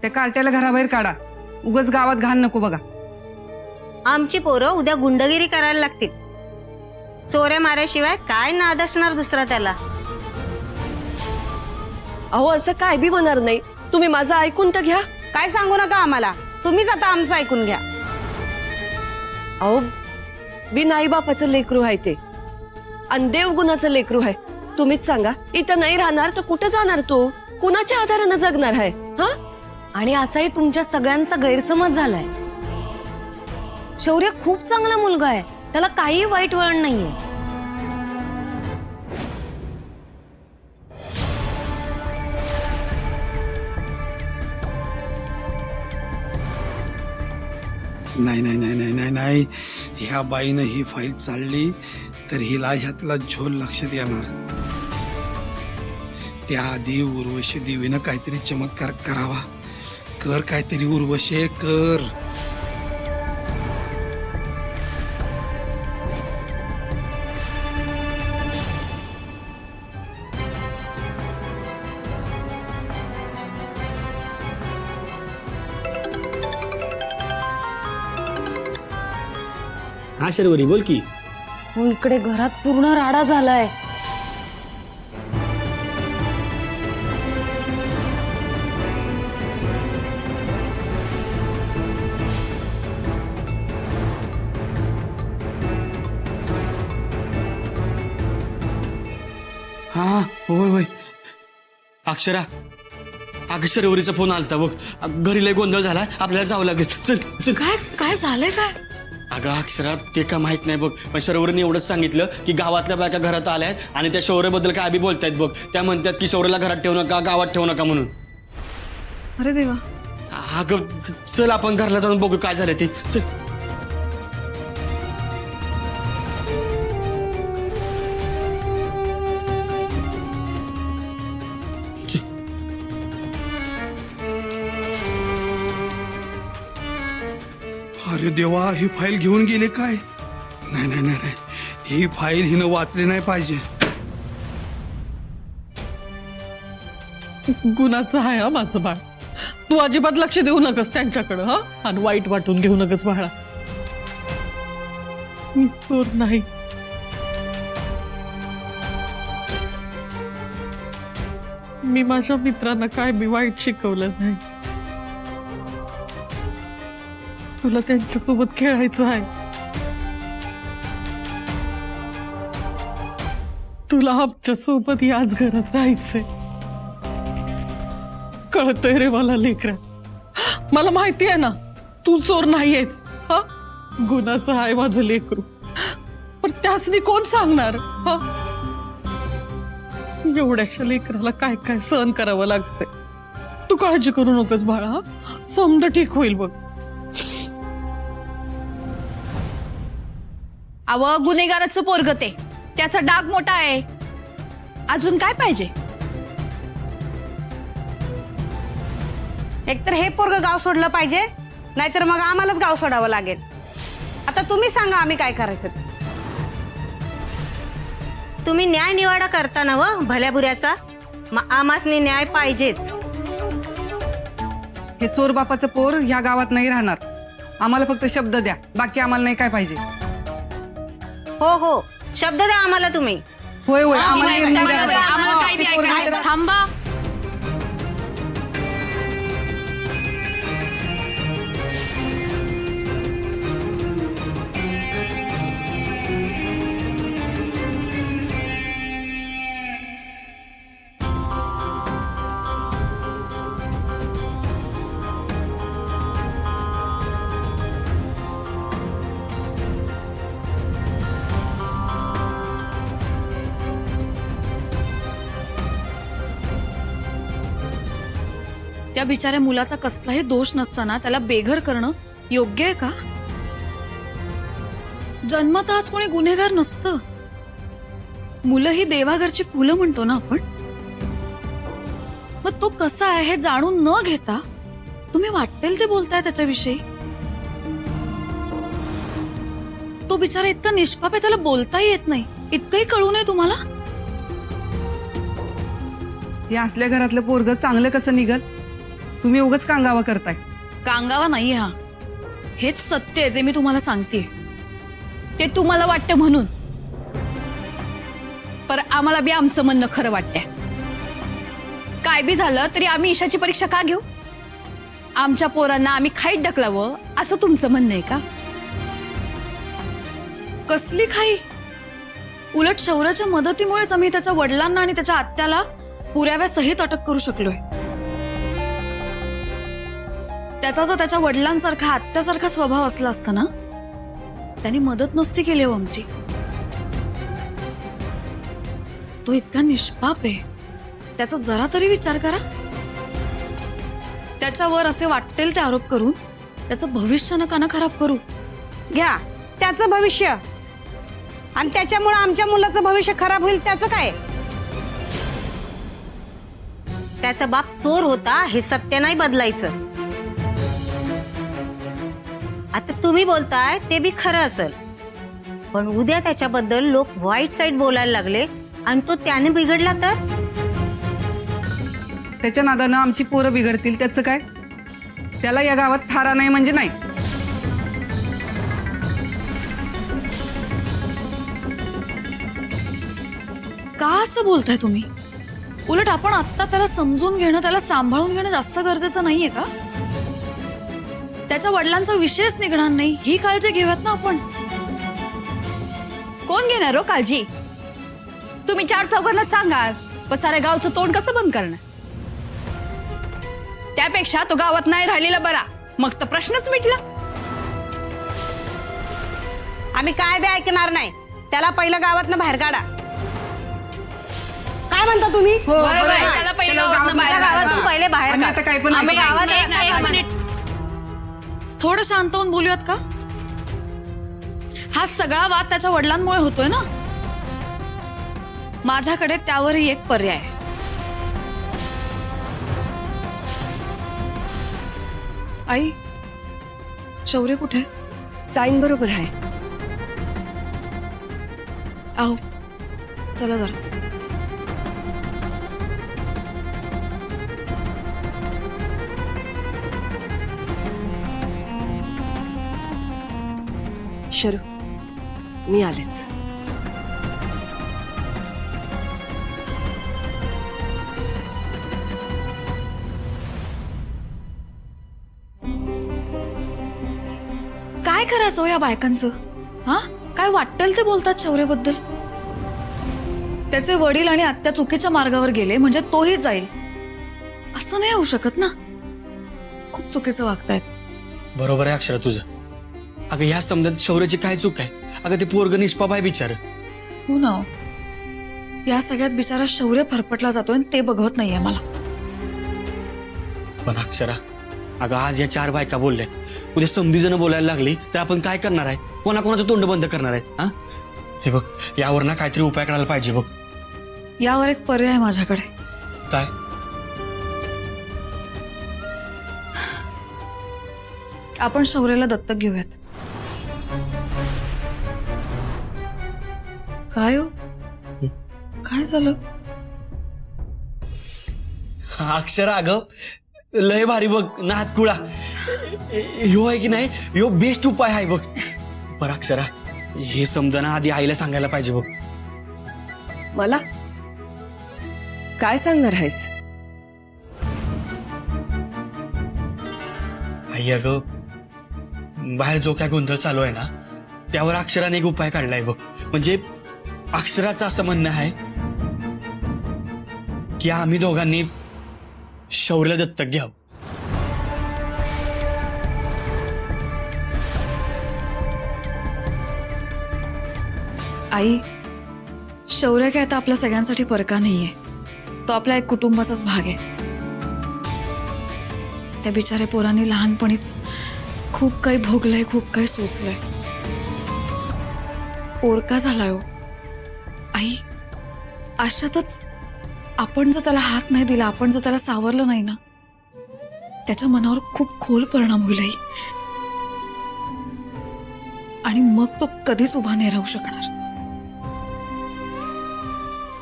त्या कार्ट्याला घराबाहेर काढा. उगाच गावात घाण नको बघा. आमची पोरं उद्या गुंडगिरी करायला लागतील. चोऱ्या माऱ्याशिवाय काय नाद असणार दुसरा त्याला. अहो असं काय बी होणार नाही. तुम्ही माझं ऐकून तर घ्या. काय सांगू नका आम्हाला, तुम्हीच आता आमचं ऐकून घ्या. अहो बिन आई बापाचं लेकरू आहे ते, आणि देवगुणाचं लेकरू आहे. तुम्हीच सांगा, इथं नाही राहणार तर कुठं जाणार तो? कुणाच्या आधारानं जगणार आहे? हा, आणि असाही तुमच्या सगळ्यांचा गैरसमज झालाय. शौर्य खूप चांगला मुलगा आहे, त्याला काही वाईट वळण नाहीये. नाही नाही नाही नाही नाही नाही, ह्या बाईनं ही फाईल चालली तर हिला ह्यातला झोल लक्षात येणार. त्याआधी उर्वशी देवीनं काहीतरी चमत्कार करावा. कर काहीतरी उर्वशी, कर. हा शर्वरी बोल की. हो, इकडे घरात पूर्ण राडा झालाय. हा होय होय. अक्षरा, अगं शर्वरीचा फोन आलता बघ. घरी लय गोंधळ झाला, आपल्याला जावं लागेल. चल चल. काय काय झालंय काय? अगं अक्षरा, ते का माहित नाही बघ, पण शर्वरीने एवढंच सांगितलं की गावातल्या बायका घरात आल्या आहेत आणि त्या शौर्याबद्दल काय बी बोलतायत बघ. त्या म्हणतात की शौर्याला घरात ठेवू नका, गावात ठेवू नका म्हणून. अरे देवा. अगं चल आपण घरला जाऊन बघू काय झालं ते. चल. अरे देवा, ही फाईल घेऊन गेले काय? नाही नाही नाही नाही, ही फाईल हिनं वाचली नाही पाहिजे. गुणाचं आहे हा माझं बाळ. तू अजिबात लक्ष देऊ नकस त्यांच्याकडं. हा, आणि वाईट वाटून घेऊ नकस बाळा. मी चोर नाही. मी माझ्या मित्रांना काय मी वाईट शिकवलं नाही. तुला त्यांच्यासोबत खेळायचं आहे. तुला आमच्या सोबत याच घरात राहायचंय. कळतंय रे मला लेकरा. मला माहिती आहे ना तू चोर नाहीयेस. हा, गुन्हाचं आहे माझं लेकरू. पण त्यासनी कोण सांगणार? हा, एवढ्याशा लेकराला काय काय सहन करावं लागतंय. तू काळजी करू नकोस बाळा. हा, समज ठीक होईल बघ. अव गुन्हेगाराचं पोरग ते, त्याचा डाग मोठा आहे. अजून काय पाहिजे? एकतर हे पोरग गाव सोडलं पाहिजे, नाहीतर मग आम्हालाच गाव सोडावं लागेल. आता तुम्ही सांगा आम्ही काय करायचं. तुम्ही न्याय निवाडा करता ना व भल्या बुऱ्याचा, मग आमासनी न्याय पाहिजेच. हे चोर बापाचं पोर ह्या गावात नाही राहणार. आम्हाला फक्त शब्द द्या, बाकी आम्हाला नाही काय पाहिजे. हो हो, शब्द द्या आम्हाला तुम्ही. होय होय, आम्हाला हे निर्णय द्या. आम्हाला काही बी ऐकायचं. थांबा. त्या बिचाऱ्या मुलाचा कसलाही दोष नसताना त्याला बेघर करणं योग्य आहे का? जन्मतःच कोणी गुन्हेगार नसतं. मुलं ही देवाघरची फुलं म्हणतो ना आपण. मग तो कसा आहे हे जाणून न घेता तुम्ही वाटेल ते बोलताय त्याच्याविषयी. तो बिचारा इतका निष्पाप आहे, त्याला बोलताही येत नाही. इतकंही कळू नये तुम्हाला? या असल्या घरातलं पोरग चांगलं कसं निघल? तुम्ही उगाच कांगावा करताय. कांगावा नाही हा, हेच सत्य आहे जे मी तुम्हाला सांगते. ते तुम्हाला वाटतं म्हणून, पर आम्हाला बी आमचं म्हणणं खरं वाटतंय. काय बी झालं तरी आम्ही ईशाची परीक्षा का घेऊ? आमच्या पोरांना आम्ही खाईत ढकलावं असं तुमचं म्हणणं आहे का? कसली खाई? उलट शौर्याच्या मदतीमुळेच आम्ही त्याच्या वडिलांना आणि त्याच्या आत्याला पुराव्यासहित अटक करू शकलोय. त्याचा जर त्याच्या वडिलांसारखा आत्यासारखा स्वभाव असला असता ना, त्यांनी मदत नसती केली हो आमची. तो इतका निष्पाप आहे, त्याचा जरा तरी विचार करा. त्याच्यावर असे वाटेल ते आरोप करून त्याचं भविष्य नका ना खराब करू. घ्या त्याचं भविष्य, आणि त्याच्यामुळे आमच्या मुलाचं भविष्य खराब होईल त्याचं काय? त्याचा बाप चोर होता हे सत्य नाही बदलायचं. आता तुम्ही बोलताय ते बी खरं असेल, पण उद्या त्याच्याबद्दल लोक वाईट साईड बोलायला लागले आणि तो त्याने बिघडला तर? त्याच्या नादानं आमची पोरं बिघडतील त्याचं काय? त्याला या गावात थारा नाही म्हणजे नाही. का असं बोलताय तुम्ही? उलट आपण आत्ता त्याला समजून घेणं, त्याला सांभाळून घेणं जास्त गरजेचं नाहीये का? त्याच्या वडिलांचा विषयच निघणार नाही ही काळजी घेऊयात ना आपण. कोण घेणार हो काळजी? तुम्ही 4 चौघांना सांगाल, पण साऱ्या गावचं तोंड कसं बंद करणार? त्यापेक्षा तो गावात नाही राहिलेला बरा, मग तर प्रश्नच मिटला. आम्ही काय बी ऐकणार नाही. त्याला पहिलं गावातनं बाहेर काढा. काय म्हणता तुम्ही? बरोबर आहे, त्याला पहिलं गावातनं बाहेर काढा. गावातून पहिले बाहेर आम्ही काढ. आता काय पण आम्ही ऐकू. गावात एक मिनिट, थोडं शांत होऊन बोलूयात का? हा सगळा वाद त्याच्या वडिलांमुळे होतोय ना. माझ्याकडे त्यावरही एक पर्याय आहे. आई, शौर्य कुठे? ताईंबरोबर आहे. आहो, चला जरा. शरू, मी आलेच. काय करायचं हो या बायकांचं? हा, काय वाटेल ते बोलतात शौर्यबद्दल. त्याचे वडील आणि आत्या चुकीच्या मार्गावर गेले म्हणजे तोही जाईल असं नाही होऊ शकत ना. खूप चुकीचं वागतायत. बरोबर आहे अक्षरा तुझं. अगं ह्या समजात शौर्याची काय चूक आहे? अगं ते पोरग निष्पाप आहे बिचार. हो ना, या सगळ्यात बिचारा शौर्य फरफटला जातोय आणि ते बघवत नाहीये मला. पण अक्षरा, अगं आज या 4 बायका बोलल्यात, उद्या समधी जण बोलायला लागली तर आपण काय करणार आहे? कोणाकोणाचं तोंड बंद करणार आहे? हा, हे बघ, यावर ना काहीतरी उपाय करायला पाहिजे बघ. यावर एक पर्याय आहे माझ्याकडे. काय? आपण शौर्याला दत्तक घेऊयात. काय हो, काय झालं? अक्षरा अगं लय भारी बघ, नातकुळा ह्यो आहे की नाही, ह्यो बेस्ट उपाय आहे बघ. बरं अक्षरा, हे समजाना आधी आईला सांगायला पाहिजे बघ. मला काय सांगणार आहेस? आई अगं, बाहेर जो काय गोंधळ चालू आहे ना, त्यावर अक्षराने एक उपाय काढलाय बघ. म्हणजे अक्षराचं असं म्हणणं आहे की आम्ही दोघांनी शौर्यला दत्तक घ्यावं. आई, शौर्य काय आता आपल्या सगळ्यांसाठी परका नाहीये. तो आपल्या एक कुटुंबाचाच भाग आहे. त्या बिचारे पोरांनी लहानपणीच खूप काही भोगलंय, खूप काही सोसलंय. पोरका झालाय हो. आई, अशातच आपण जर त्याला हात नाही दिला, आपण जर त्याला सावरलं नाही ना, त्याच्या मनावर खूप खोल परिणाम होईल आई. आणि मग तो कधीच उभा नाही राहू शकणार.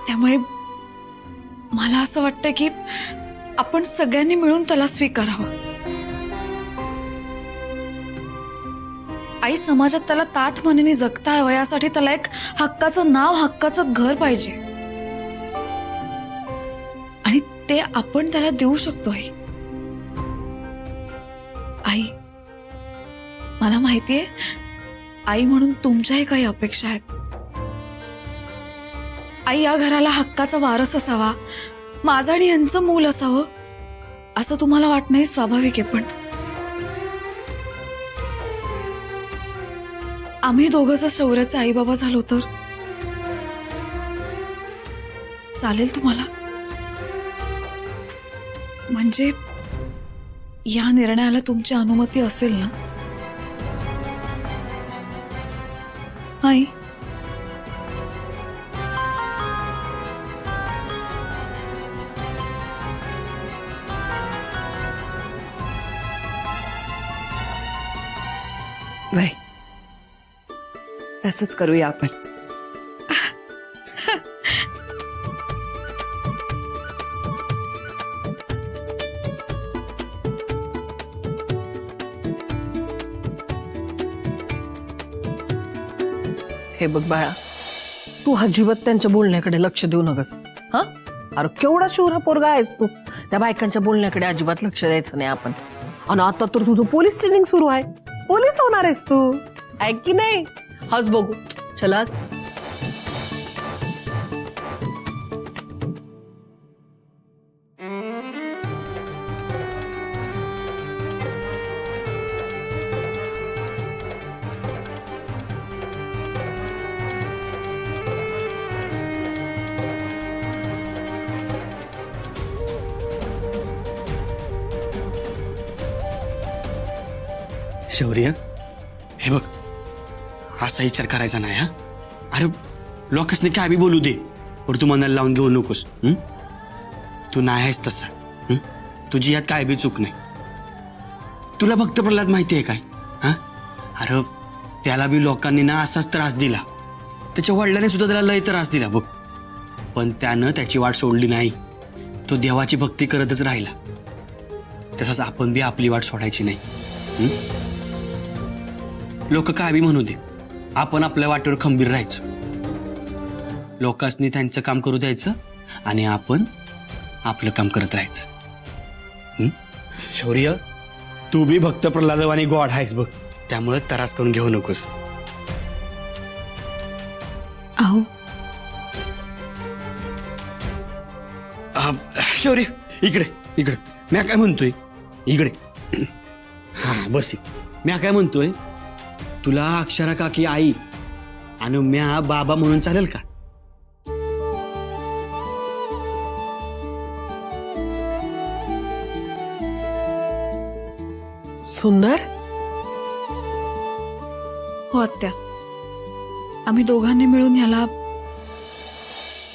त्यामुळे मला असं वाटतं की आपण सगळ्यांनी मिळून त्याला स्वीकारावं. आई, समाजात त्याला ताठ मनाने जगता यावं यासाठी त्याला एक हक्काचं नाव, हक्काचं घर पाहिजे. आणि ते आपण त्याला देऊ शकतो. आई, मला माहितीये आई म्हणून तुमच्याही काही अपेक्षा आहेत. आई, या घराला हक्काचा वारस असावा, माझं आणि यांचं मूल असावं असं तुम्हाला वाटणंही स्वाभाविक आहे. पण आम्ही दोघं जर शौर्याचे आई बाबा झालो तर चालेल तुम्हाला? म्हणजे या निर्णयाला तुमची अनुमती असेल ना आई? बाय, तसंच करूया आपण. हे बघ बाळा, तू अजिबात त्यांच्या बोलण्याकडे लक्ष देऊ नकस. हा, अरे केवढा शूर पोरगा आहेस तू. त्या बायकांच्या बोलण्याकडे अजिबात लक्ष द्यायचं नाही आपण. आणि आता तर तुझं पोलीस ट्रेनिंग सुरू आहे, पोलीस होणार आहेस तू, आहे की नाही? हस बघू, चलास. शौर्य, हे बघ, असा विचार करायचा नाही. हा, अरे लोकसने काय बी बोलू दे, पण तू मनाला लावून घेऊ नकोस. तू नाही आहेस तसा. तुझी यात काय बी चूक नाही. तुला भक्त प्रल्हाद माहिती आहे काय? हा, अरे त्याला बी लोकांनी ना असाच त्रास दिला. त्याच्या वडिलांनी सुद्धा त्याला लय त्रास दिला बघ, पण त्यानं त्याची वाट सोडली नाही. तो देवाची भक्ती करतच राहिला. तसंच आपण बी आपली वाट सोडायची नाही. लोक काय बी म्हणू दे, आपण आपल्या वाटेवर खंबीर राहायचं. लोकांनी त्यांचं काम करू द्यायचं आणि आपण आपलं काम करत राहायचं. शौर्य, तू बी भक्त प्रल्हादवानी गॉड आहेस बघ, त्यामुळे त्रास करून घेऊ नकोस. अहो शौर्य, इकडे इकडे. मी काय म्हणतोय, इकडे. हा बस. मी काय म्हणतोय, तुला अक्षरा काकी आई आणि म्या बाबा म्हणून चालेल का? सुंदर. हो आत्या, आम्ही दोघांनी मिळून ह्याला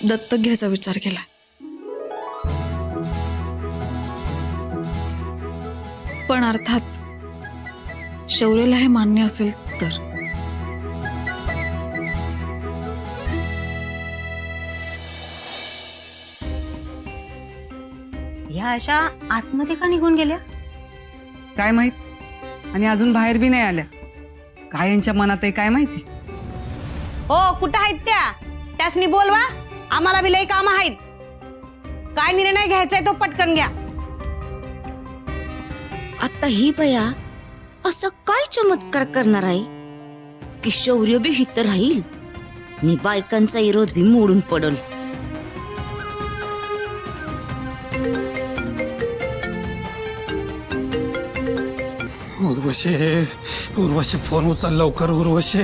दत्तक घ्यायचा विचार केला. पण अर्थात शौर्यला हे मान्य असेल तर. ह्या अशा आतमध्ये का निघून गेल्या? काय माहित, आणि अजून बाहेर बी नाही आल्या. काय यांच्या मनात आहे काय माहिती. हो, कुठं आहेत त्या? त्यासनी बोलवा, आम्हाला बी लई काम आहेत. काय निर्णय घ्यायचाय तो पटकन घ्या. आता ही बया असं काय चमत्कार करणार आहे की शौर्य बी हित राहील आणि बायकांचा विरोध बी मोडून पडल. उर्वशी फोन उचल लवकर. उर्वशी,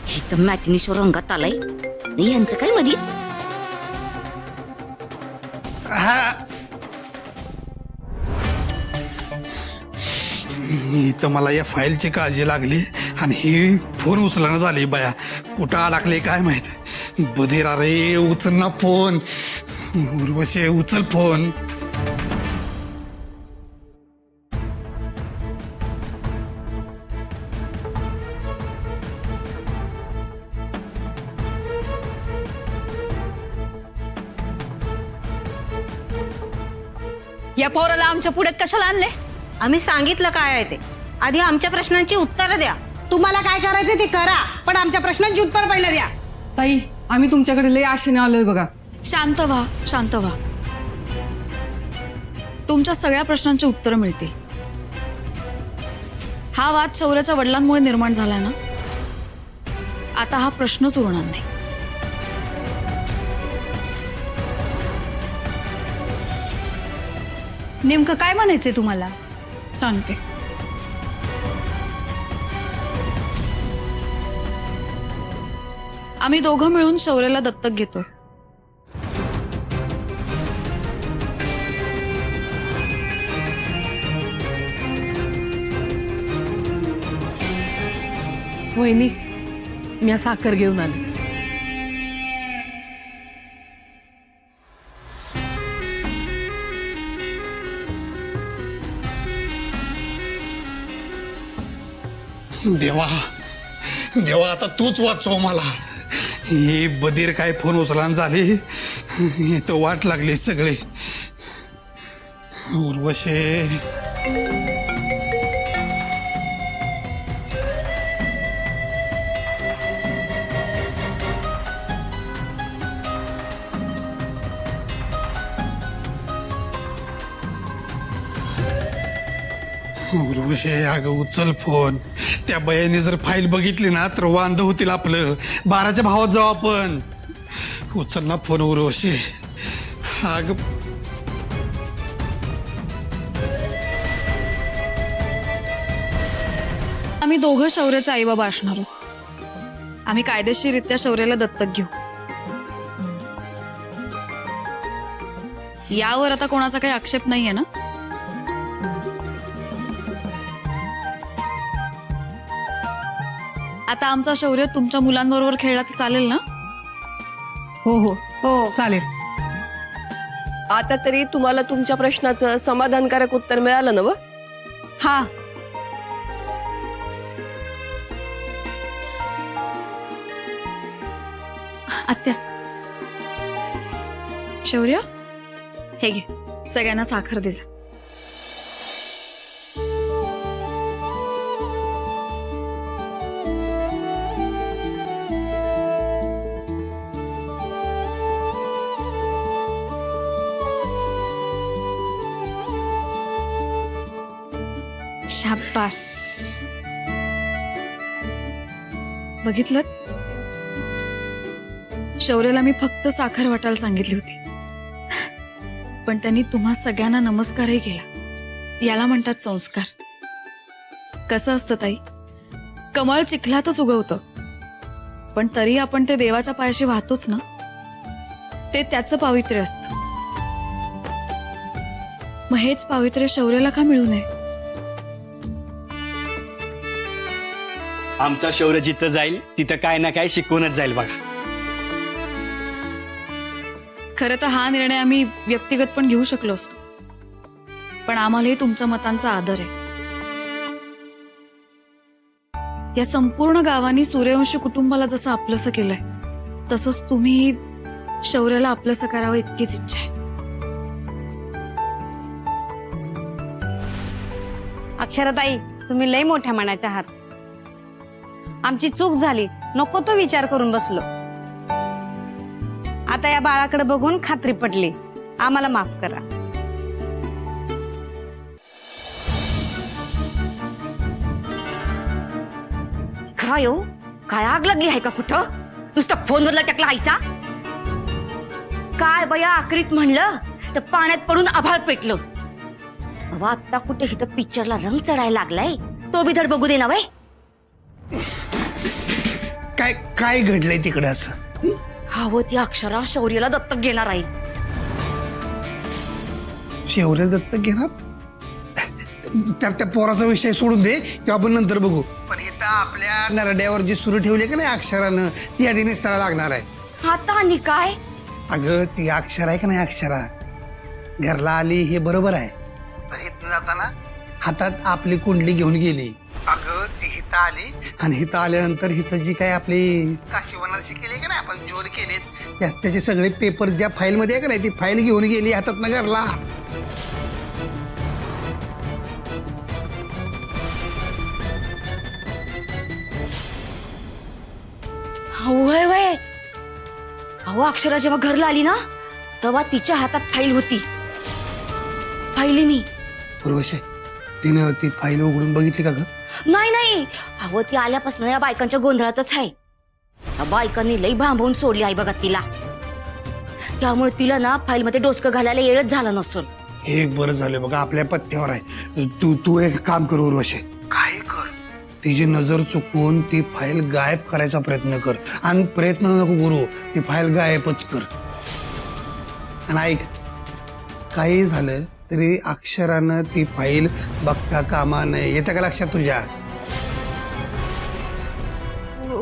ही तर मॅटिनीश्वर रंगात आलाय, यांचं काय मधीच. इथं मला या फाईलची काळजी लागली आणि ही फोन उचलणं झाली. बाया कुठं अडकले काय माहित. बधीरा रे, उचल ना फोन. उर्वशी, उचल फोन. या पोराला आमच्या पुढ्यात कशाला आणले? आम्ही सांगितलं काय आहे ते. आधी आमच्या प्रश्नांची उत्तरं द्या. तुम्हाला काय करायचं ते करा, पण आमच्या प्रश्नांची उत्तर पहिलं द्या. ताई आम्ही तुमच्याकडे लय आशेने आलोय बघा. शांत व्हा, शांत व्हा. तुमच्या सगळ्या प्रश्नांची उत्तरं मिळतील. हा वाद शौर्याच्या वडिलांमुळे निर्माण झालाय ना, आता हा प्रश्नच उरणार नाही. नेमकं काय म्हणायचंय तुम्हाला? सांगते. आम्ही दोघं मिळून शौर्याला दत्तक घेतोय. वहिनी, मी साखर घेऊन आले. देवा देवा, आता तूच वाचव मला. हे बधीर काय फोन उचलान झाले, हे तर वाट लागली सगळे. उर्वशे उर्वशे, अगं उचल फोन. त्या बयाने जर फाईल बघितली ना तर वांद होतील आपलं. 12च्या भावात जाऊ आपण. उचल ना फोन उर्वशे. अगं आम्ही दोघं शौर्याचे आई बाबा असणार आहोत. आम्ही कायदेशीररित्या शौर्याला दत्तक घेऊ. यावर आता कोणाचा काही आक्षेप नाहीये ना? आता आमचा शौर्य तुमच्या मुलांबरोबर खेळला तर चालेल ना? हो हो हो चालेल. आता तरी तुम्हाला तुमच्या प्रश्नाचं समाधानकारक उत्तर मिळालं ना? हा, आत्या. शौर्य, हे घे, सगळ्यांना साखर दे जा. शाबास. बघितलं, शौर्याला मी फक्त साखर वाटायला सांगितली होती, पण त्यांनी तुम्हा सगळ्यांना नमस्कारही केला. याला म्हणतात संस्कार. कसं असतं ताई, कमळ चिखलातच उगवतं, पण तरी आपण ते देवाच्या पायाशी वाहतोच ना. ते त्याचं पावित्र्य असतं. मग हेच पावित्र्य शौर्याला का मिळू नये? आमचा शौर्य जिथं जाईल तिथं काय ना काय शिकवूनच जाईल बघा. खरं तर हा निर्णय आम्ही व्यक्तिगत पण घेऊ शकलो असतो, पण आम्हालाही तुमच्या मतांचा आदर आहे. या संपूर्ण गावानी सूर्यवंशी कुटुंबाला जसं आपलंसं केलंय, तसंच तुम्ही शौर्याला आपलंसं करावं इतकीच इच्छा आहे. अक्षराताई, तुम्ही लय मोठ्या मनाच्या आहात. आमची चूक झाली, नको तो विचार करून बसलो. आता या बाळाकडे बघून खात्री पडली. आम्हाला माफ करा. काय हो, काय आग लागली आहे का कुठं? नुसतं फोनवर लटकला आयसा. काय बया, आखरीत म्हणलं तर पाण्यात पडून आभाळ पेटलं. बाबा आता कुठे इथं पिक्चरला रंग चढायला लागलाय, तो बी धड बघू दे ना वय. काय काय घडलंय तिकडे असं? हवं ती अक्षरा शौर्याला दत्तक घेणार आहे. शौर्य दत्तक घेणार? त्या पोराचा विषय सोडून दे, तेव्हा आपण नंतर बघू. पण इथं आपल्या नरड्यावर जी सुरू ठेवली का नाही अक्षरानं, ती आधी नेसताना लागणार आहे. आता आणि काय? अगं ती अक्षर आहे का नाही, अक्षरा घरला आली हे बरोबर आहे, पण इथनं जाताना हातात आपली कुंडली घेऊन गेली. अगं ती हिथं आली आणि हिथं आल्यानंतर हिथं जी काय आपली काशीवनाशी केली का नाही आपण, जोर केलेत, त्याचे सगळे पेपर ज्या फाईल मध्ये आहे का नाही, ती फाईल घेऊन गेली हातात ना घरला. वय वय अहो अक्षरा जेव्हा घरला आली ना तेव्हा तिच्या हातात फाईल होती. पाहिली मी. पूर्वशे तिनं ती फाईल उघडून बघितली का ग? नाही नाही अहो ती आल्यापासून या बायकांच्या गोंधळातच आहे. त्या बायकांनी लई भांबवून सोडली आहे बघा तिला. त्यामुळे तिला ना फाईल मध्ये डोसकं घालायला येळच झालं नसल. एक बरं झालं बघा, आपल्या पत्त्यावर आहे. तू एक काम कर उर्वशे, काय कर, तिची नजर चुकवून ती फाईल गायब करायचा प्रयत्न कर. आणि प्रयत्न नको करू, ती फाईल गायबच कर. आणि ऐक, काही झालं तरी अक्षरानं ती फाईल बघता कामा नये. येतं का लक्षात तुझ्या?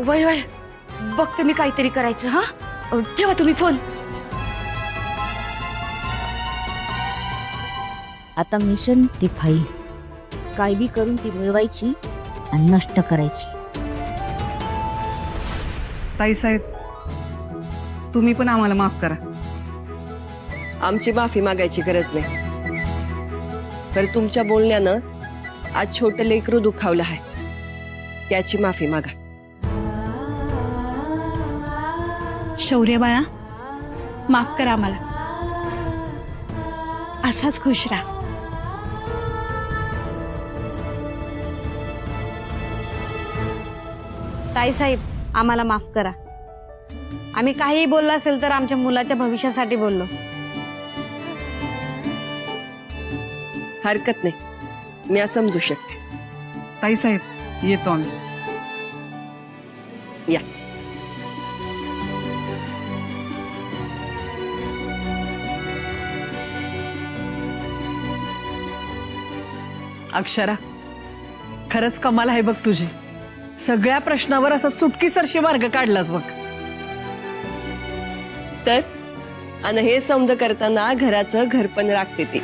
वय वय बघते मी काहीतरी करायचं. हा ठेवा तुम्ही फोन. आता मिशन ती फाईल काय बी करून ती मिळवायची आणि नष्ट करायची. ताईसाहेब तुम्ही पण आम्हाला माफ करा. आमची माफी मागायची गरज नाही. तर तुमच्या बोलण्यानं आज छोटं लेकरू दुखावलं आहे, त्याची माफी मागा. शौर्य बाळा माफ करा आम्हाला. असाच खुश राहा. ताईसाहेब आम्हाला माफ करा. आम्ही काहीही बोललो असेल तर आमच्या मुलाच्या भविष्यासाठी बोललो. हरकत नाही, मी समजू शकते. ताईसाहेब येतो आम्ही. या. अक्षरा खरंच कमाल आहे बघ तुझी. सगळ्या प्रश्नावर असं चुटकीसरशी मार्ग काढलास बघ. तर आणि हे समज करताना घराचं घरपण राखते ती.